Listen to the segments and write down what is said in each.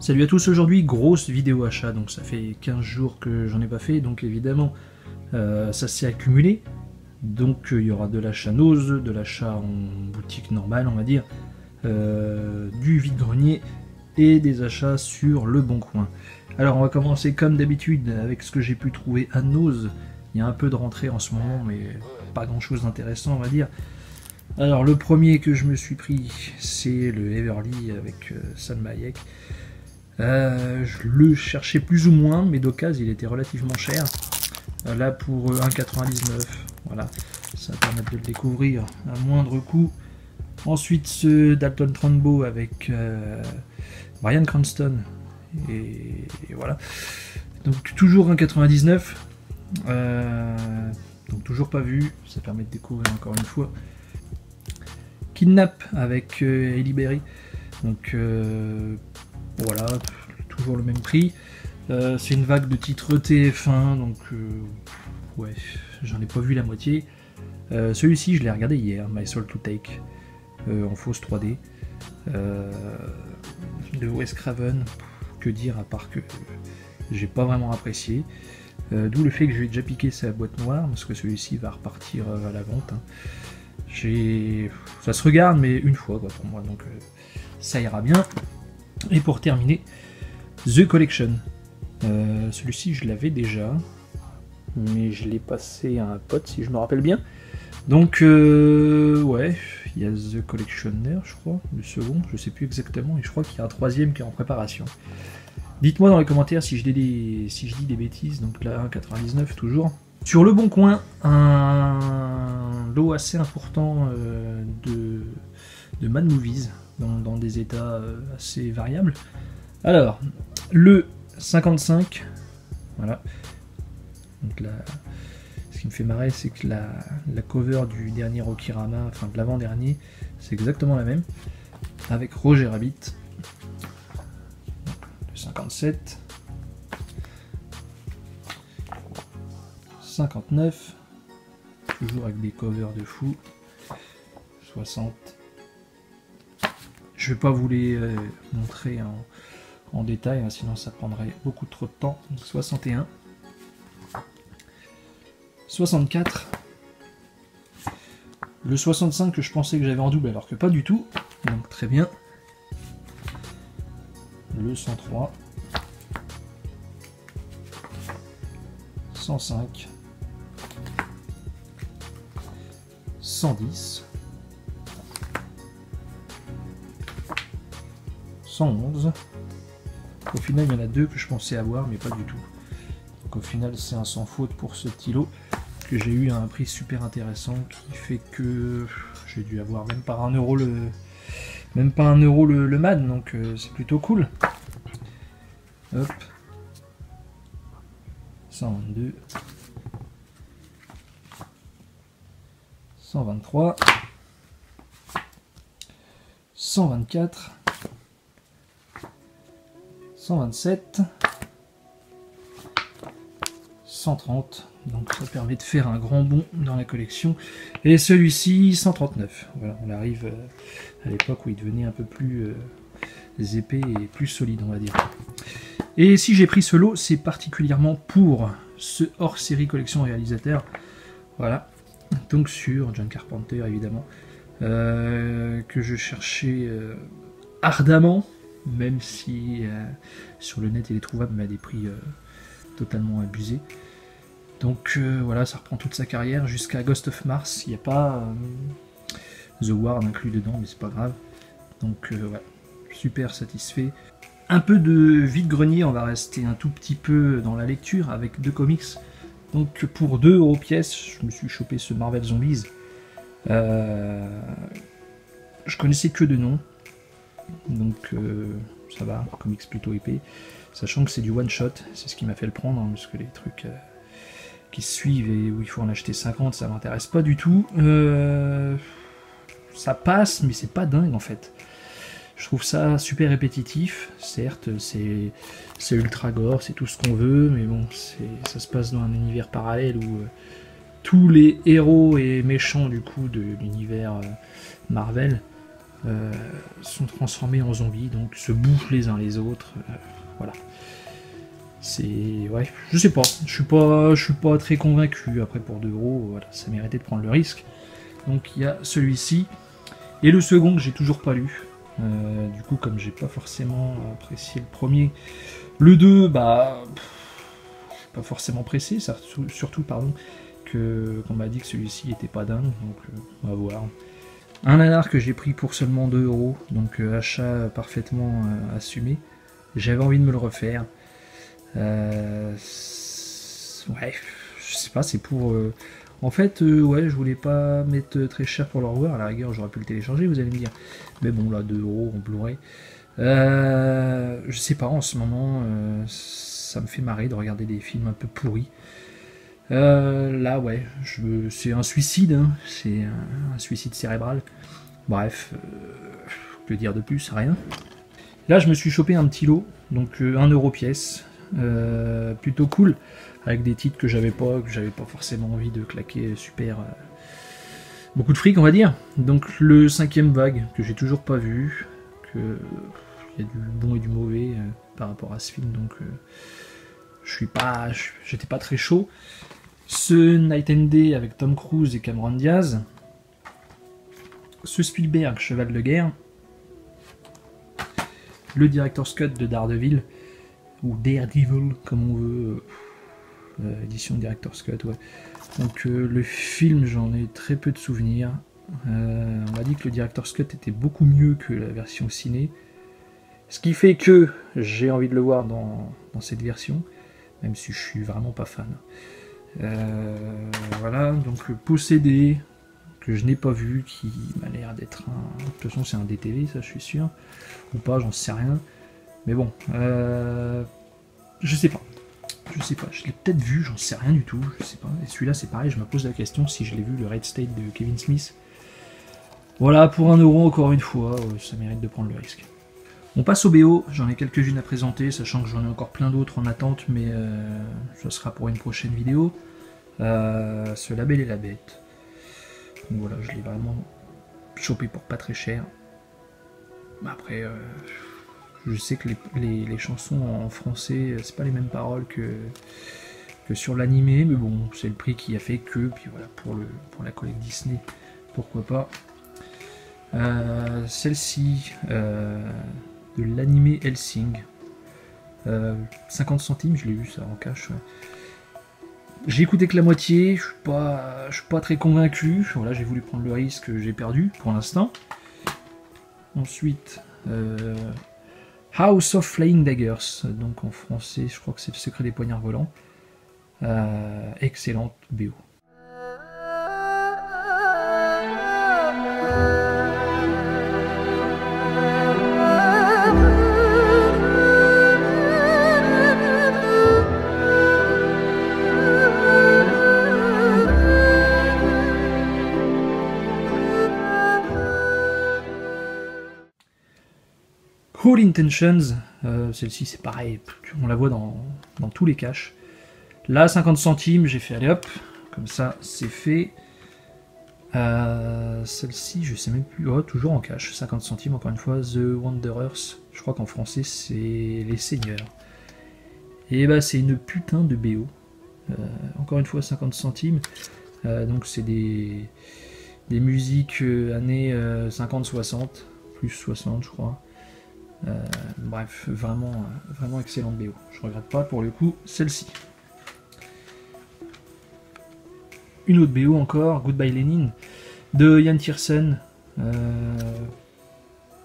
Salut à tous, aujourd'hui grosse vidéo achat, donc ça fait 15 jours que j'en ai pas fait, donc évidemment ça s'est accumulé, donc il y aura de l'achat Nose, de l'achat en boutique normale on va dire, du vide-grenier et des achats sur Le Bon Coin. Alors on va commencer comme d'habitude avec ce que j'ai pu trouver à Nose. Il y a un peu de rentrée en ce moment mais pas grand chose d'intéressant on va dire. Alors le premier que je me suis pris c'est le Everly avec Salma Hayek. Je le cherchais plus ou moins, mais d'occasion il était relativement cher. Là pour 1,99, voilà, ça va permettre de le découvrir à moindre coût. Ensuite ce Dalton Trumbo avec Bryan Cranston, et voilà. Donc toujours 1,99, donc toujours pas vu, ça permet de découvrir encore une fois. Kidnap avec Halle Berry, donc voilà, toujours le même prix. C'est une vague de titres TF1, donc ouais, j'en ai pas vu la moitié. Celui-ci, je l'ai regardé hier, My Soul to Take, en fausse 3D. De Wes Craven, que dire à part que j'ai pas vraiment apprécié. D'où le fait que je vais déjà piquer sa boîte noire, parce que celui-ci va repartir à la vente. Ça se regarde, mais une fois quoi, pour moi, donc ça ira bien. Et pour terminer, The Collection. Celui-ci, je l'avais déjà, mais je l'ai passé à un pote, si je me rappelle bien. Donc, ouais, il y a The Collectioner, je crois, le second, je sais plus exactement, et je crois qu'il y a un troisième qui est en préparation. Dites-moi dans les commentaires si je dis des bêtises, donc là, 1,99 toujours. Sur Le Bon Coin, un lot assez important de Mad Movies, dans des états assez variables. Alors, le 55, voilà. Donc là, ce qui me fait marrer, c'est que la cover du dernier Rokirama, enfin de l'avant-dernier, c'est exactement la même, avec Roger Rabbit. Donc, le 57, 59, toujours avec des covers de fou, 60. Je vais pas vous les montrer en détail, hein, sinon ça prendrait beaucoup trop de temps. 61, 64, le 65 que je pensais que j'avais en double alors que pas du tout, donc très bien. Le 103, 105, 110, 111. Au final, il y en a deux que je pensais avoir, mais pas du tout. Donc au final, c'est un sans faute pour ce petit lot que j'ai eu à un prix super intéressant qui fait que j'ai dû avoir même pas 1 euro le MAD, donc c'est plutôt cool. Hop. 122. 123. 124. 127, 130, donc ça permet de faire un grand bond dans la collection. Et celui-ci, 139. Voilà, on arrive à l'époque où il devenait un peu plus épais et plus solide, on va dire. Et si j'ai pris ce lot, c'est particulièrement pour ce hors-série collection réalisateur. Voilà, donc sur John Carpenter évidemment, que je cherchais ardemment. Même si sur le net il est trouvable mais à des prix totalement abusés. Donc voilà, ça reprend toute sa carrière jusqu'à Ghost of Mars. Il n'y a pas The Ward inclus dedans, mais c'est pas grave. Donc ouais, super satisfait. Un peu de vide-grenier, on va rester un tout petit peu dans la lecture avec 2 comics. Donc pour 2 € pièce, je me suis chopé ce Marvel Zombies. Je connaissais que de nom. Donc ça va, comics plutôt épais, sachant que c'est du one shot, c'est ce qui m'a fait le prendre, hein, parce que les trucs qui se suivent et où il faut en acheter 50, ça m'intéresse pas du tout. Ça passe, mais c'est pas dingue en fait. Je trouve ça super répétitif, certes c'est ultra gore, c'est tout ce qu'on veut, mais bon, ça se passe dans un univers parallèle où tous les héros et méchants du coup de l'univers Marvel sont transformés en zombies, donc se bouffent les uns les autres. Voilà. C'est... ouais, je sais pas. Je suis pas très convaincu. Après, pour 2 €, voilà, ça méritait de prendre le risque. Donc il y a celui-ci. Et le second que j'ai toujours pas lu. Du coup, comme j'ai pas forcément apprécié le premier, le 2, bah... je suis pas forcément pressé. Surtout, pardon, qu'on m'a dit que celui-ci était pas dingue. Donc, on va voir. Un nanar que j'ai pris pour seulement 2 €. Donc, achat parfaitement assumé. J'avais envie de me le refaire. Ouais, je sais pas, c'est pour... En fait, ouais, je voulais pas mettre très cher pour le revoir. À la rigueur, j'aurais pu le télécharger, vous allez me dire. Mais bon, là, 2 € en Blu-ray. Je sais pas, en ce moment, ça me fait marrer de regarder des films un peu pourris. Là, ouais, c'est un suicide, hein. C'est un suicide cérébral. Bref, que dire de plus, rien. Là, je me suis chopé un petit lot, donc 1 € pièce. Plutôt cool, avec des titres que j'avais pas forcément envie de claquer super beaucoup de fric, on va dire. Donc le 5e vague que j'ai toujours pas vu, que il y a du bon et du mauvais par rapport à ce film, donc j'étais pas très chaud. Ce Night and Day avec Tom Cruise et Cameron Diaz, ce Spielberg Cheval de guerre, le Director's Cut de Daredevil, ou Daredevil, comme on veut, édition Director's Cut, ouais. Donc le film, j'en ai très peu de souvenirs. On m'a dit que le Director's Cut était beaucoup mieux que la version ciné, ce qui fait que j'ai envie de le voir dans cette version, même si je suis vraiment pas fan. Voilà, donc Possédé, que je n'ai pas vu, qui m'a l'air d'être un... De toute façon c'est un DTV, ça je suis sûr, ou pas, j'en sais rien. Mais bon, je sais pas, je l'ai peut-être vu, j'en sais rien du tout, je sais pas. Et celui-là c'est pareil, je me pose la question si je l'ai vu, le Red State de Kevin Smith. Voilà, pour 1 € encore une fois, ça mérite de prendre le risque. On passe au BO, j'en ai quelques-unes à présenter, sachant que j'en ai encore plein d'autres en attente, mais ça sera pour une prochaine vidéo. Ce La Belle et la Bête. Donc voilà, je l'ai vraiment chopé pour pas très cher. Après, je sais que les chansons en français, c'est pas les mêmes paroles que sur l'animé, mais bon, c'est le prix qui a fait que, puis voilà, pour la collecte Disney, pourquoi pas. Celle-ci, de l'animé Hellsing, 50 centimes, je l'ai vu ça en cash. Ouais. J'ai écouté que la moitié, je suis pas très convaincu. Voilà, j'ai voulu prendre le risque, j'ai perdu pour l'instant. Ensuite, House of Flying Daggers, donc en français, je crois que c'est le secret des poignards volants. Excellente BO. Cruel Intentions, celle-ci c'est pareil, on la voit dans tous les caches. Là, 50 centimes, j'ai fait allez hop, comme ça c'est fait. Celle-ci, je sais même plus, oh, toujours en cash, 50 centimes, encore une fois, The Wanderers, je crois qu'en français c'est Les Seigneurs. Et bah c'est une putain de BO, encore une fois 50 centimes, donc c'est des musiques années 50-60, plus 60 je crois. Bref, vraiment excellente BO. Je regrette pas pour le coup celle-ci. Une autre BO encore, Goodbye Lenin, de Ian Tiersen.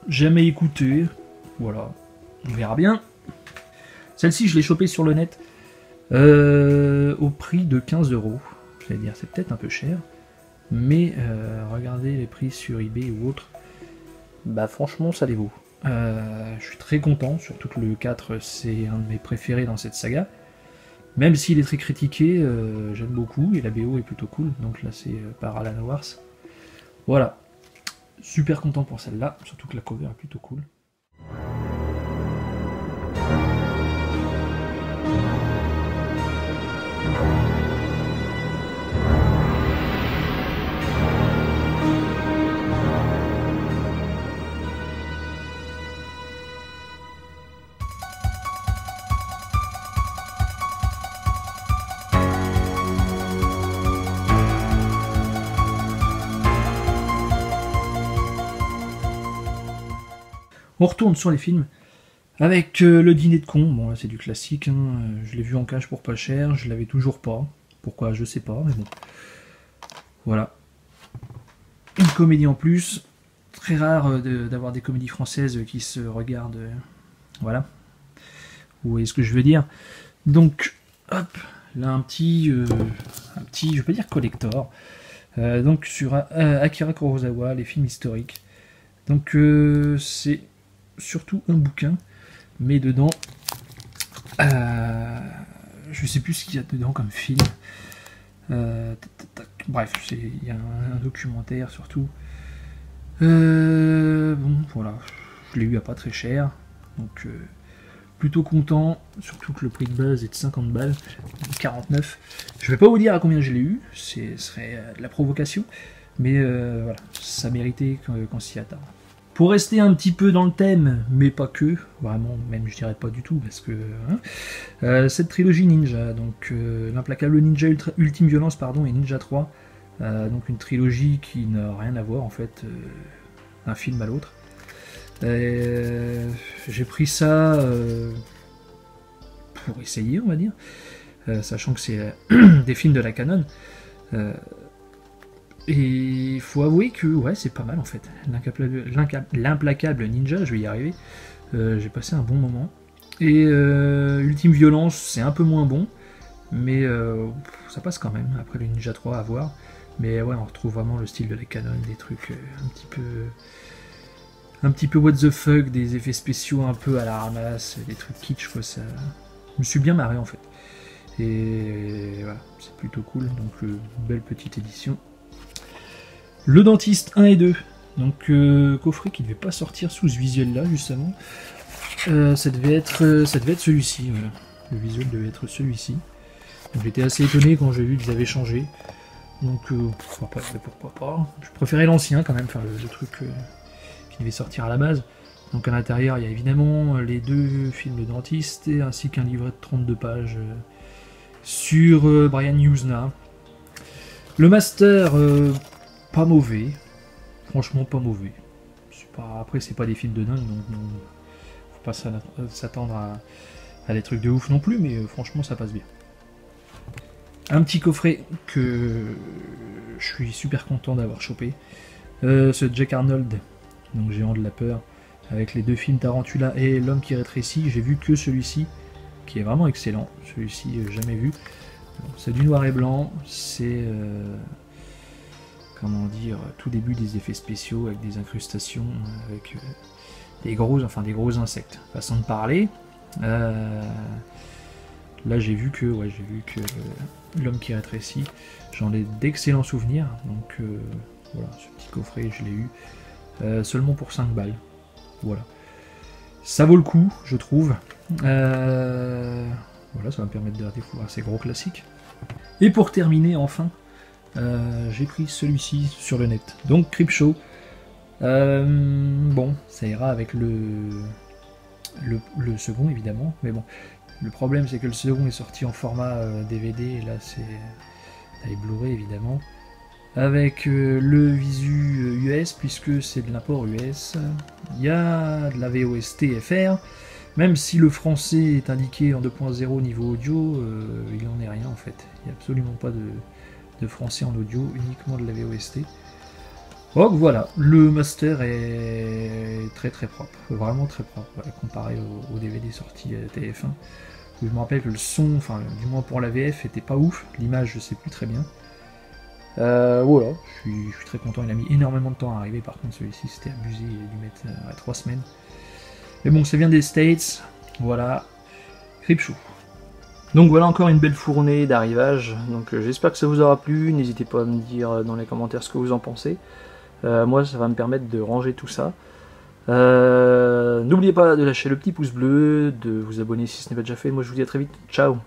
Jamais écouté, voilà, on verra bien. Celle-ci, je l'ai chopée sur le net au prix de 15 €. J'allais dire, c'est peut-être un peu cher, mais regardez les prix sur eBay ou autre, bah franchement, ça les vaut. Je suis très content, surtout que le 4 c'est un de mes préférés dans cette saga. Même s'il est très critiqué, j'aime beaucoup et la BO est plutôt cool. Donc là c'est par Alan Wars. Voilà, super content pour celle-là, surtout que la cover est plutôt cool. On retourne sur les films avec le dîner de con. Bon, là c'est du classique, hein. Je l'ai vu en cash pour pas cher, je l'avais toujours pas. Pourquoi, je sais pas, mais bon. Voilà. Une comédie en plus. Très rare d'avoir des comédies françaises qui se regardent. Voilà. Vous voyez ce que je veux dire. Donc, hop, là un petit, je vais pas dire collector. Donc sur Akira Kurosawa, les films historiques. Donc c'est surtout un bouquin, mais dedans, je sais plus ce qu'il y a dedans comme film. Bref, il y a un documentaire surtout. Bon, voilà, je l'ai eu à pas très cher, donc plutôt content, surtout que le prix de base est de 50 balles, 49. Je vais pas vous dire à combien je l'ai eu, ce serait de la provocation, mais voilà, ça méritait qu'on s'y attarde. Pour rester un petit peu dans le thème, mais pas que, vraiment, même je dirais pas du tout, parce que cette trilogie Ninja, donc l'implacable Ninja Ultime Violence, pardon, et Ninja 3, donc une trilogie qui n'a rien à voir en fait, d'un film à l'autre. J'ai pris ça pour essayer, on va dire, sachant que c'est des films de la Canon. Et il faut avouer que ouais, c'est pas mal en fait. L'implacable Ninja, je vais y arriver. J'ai passé un bon moment. Et Ultime Violence, c'est un peu moins bon, mais ça passe quand même. Après le Ninja 3 à voir. Mais ouais, on retrouve vraiment le style de la Canon, des trucs un petit peu what the fuck, des effets spéciaux un peu à la ramasse, des trucs kitsch quoi. Ça, je me suis bien marré en fait. Et voilà, c'est plutôt cool. Donc une belle petite édition. Le Dentiste 1 et 2, donc coffret qui ne devait pas sortir sous ce visuel là justement. Ça devait être celui-ci, voilà. Le visuel devait être celui-ci. Donc j'étais assez étonné quand j'ai vu qu'ils avaient changé. Donc pourquoi pas. Je préférais l'ancien quand même, enfin le truc qui devait sortir à la base. Donc à l'intérieur il y a évidemment les deux films de Dentiste ainsi qu'un livret de 32 pages sur Brian Yuzna. Le master, pas mauvais, franchement pas mauvais. Après c'est pas des films de dingue, donc faut pas s'attendre à des trucs de ouf non plus, mais franchement ça passe bien. Un petit coffret que je suis super content d'avoir chopé, ce Jack Arnold, donc Géant de la peur, avec les deux films Tarantula et L'homme qui rétrécit. J'ai vu que celui-ci, qui est vraiment excellent, celui-ci jamais vu. C'est du noir et blanc, c'est comment dire, tout début des effets spéciaux avec des incrustations, avec des gros insectes. Façon de parler. Là j'ai vu que L'homme qui rétrécit, j'en ai d'excellents souvenirs, donc voilà, ce petit coffret je l'ai eu seulement pour 5 balles. Voilà. Ça vaut le coup, je trouve. Voilà, ça va me permettre de découvrir ces gros classiques. Et pour terminer, enfin, j'ai pris celui-ci sur le net. Donc Creepshow. Bon, ça ira avec le second évidemment, mais bon. Le problème c'est que le second est sorti en format DVD et là c'est avec Blu-ray évidemment. Avec le visu US puisque c'est de l'import US. Il y a de la VOST FR. Même si le français est indiqué en 2.0 niveau audio, il n'en est rien en fait. Il n'y a absolument pas de français en audio, uniquement de la VOST. Donc voilà, le master est très très propre, vraiment très propre, voilà, comparé au DVD sorti à TF1. Je me rappelle que le son, enfin du moins pour la VF, était pas ouf, l'image je sais plus très bien. Voilà, je suis très content, il a mis énormément de temps à arriver, par contre celui-ci c'était abusé, il a dû mettre 3 semaines. Mais bon, ça vient des States, voilà, Creepshow. Donc voilà encore une belle fournée d'arrivage, donc j'espère que ça vous aura plu, n'hésitez pas à me dire dans les commentaires ce que vous en pensez. Moi ça va me permettre de ranger tout ça. N'oubliez pas de lâcher le petit pouce bleu, de vous abonner si ce n'est pas déjà fait, moi je vous dis à très vite, ciao.